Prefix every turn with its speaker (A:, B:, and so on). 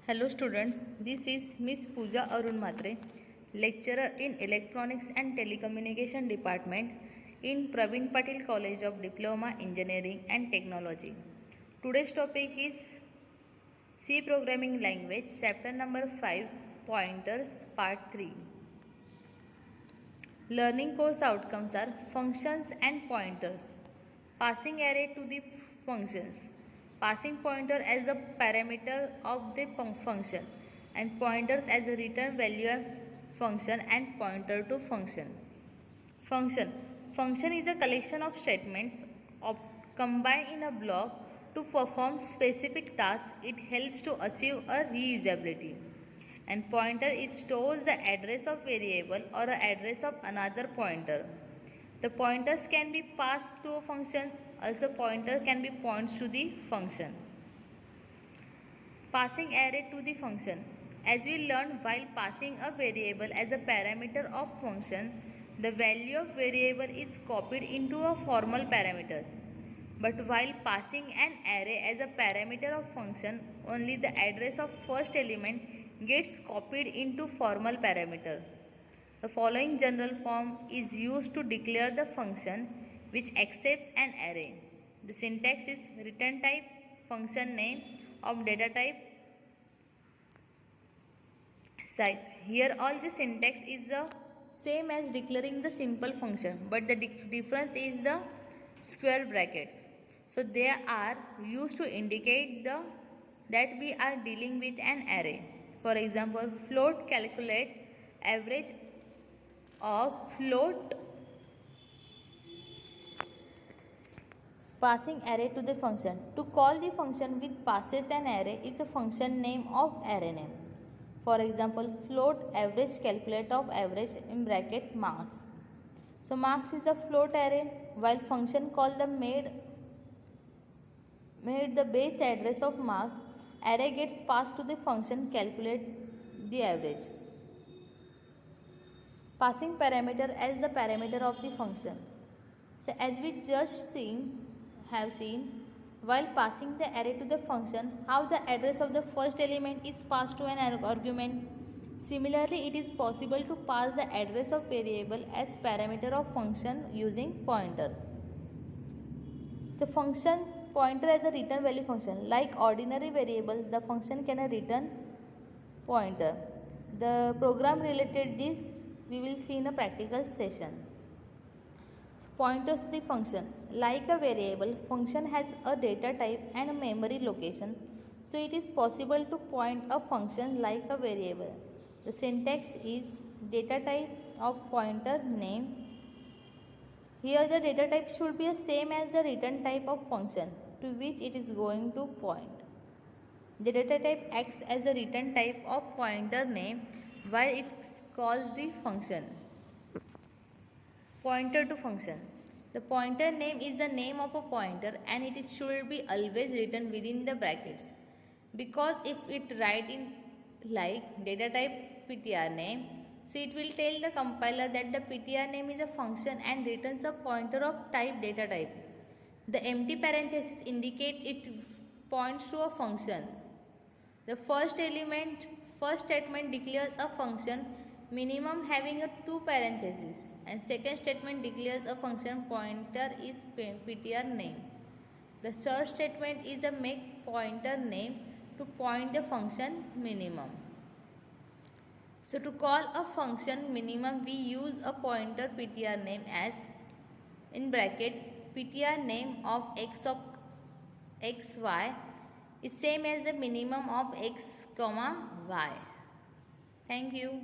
A: Hello students, this is Miss Pooja Arun Matre, lecturer in Electronics and Telecommunication Department in Praveen Patil College of Diploma Engineering and Technology. Today's topic is C Programming Language, chapter number 5, Pointers, part 3. Learning course outcomes are functions and pointers. Passing array to the functions. Passing pointer as a parameter of the function and pointers as a return value of function and pointer to function. Function. Function is a collection of statements combined in a block to perform specific tasks. It helps to achieve a reusability. And pointer, it stores the address of variable or a address of another pointer. The pointers can be passed to a function, also pointer can be points to the function. Passing array to the function. As we learned, while passing a variable as a parameter of function, the value of variable is copied into a formal parameters. But while passing an array as a parameter of function, only the address of first element gets copied into formal parameter. The following general form is used to declare the function which accepts an array. The syntax is return type, function name of data type, size. Here all the syntax is the same as declaring the simple function, but the difference is the square brackets. So they are used to indicate that we are dealing with an array. For example, float calculate average of float. Passing array to the function. To call the function which passes an array is a function name of array name. For example, float average calculate of average in bracket marks. So marks is the float array, while function call the made the base address of marks. Array gets passed to the function calculate the average. Passing parameter as the parameter of the function. So as we just have seen, while passing the array to the function, how the address of the first element is passed to an argument. Similarly, it is possible to pass the address of variable as parameter of function using pointers. The function's pointer as a return value function. Like ordinary variables, the function can return pointer. The program related this we will see in a practical session. So pointers to the function. Like a variable, function has a data type and a memory location. So it is possible to point a function like a variable. The syntax is data type of pointer name. Here the data type should be the same as the return type of function to which it is going to point. The data type acts as a return type of pointer name while it calls the function. Pointer to function. The pointer name is the name of a pointer and it should be always written within the brackets. Because if it write in like data type ptr name, so it will tell the compiler that the ptr name is a function and returns a pointer of type data type. The empty parenthesis indicates it points to a function. The first statement declares a function minimum having a 2 parentheses, and second statement declares a function pointer is ptr name. The third statement is a make pointer name to point the function minimum. So to call a function minimum, we use a pointer ptr name as in bracket ptr name of x of xy is same as the minimum of x comma y. Thank you.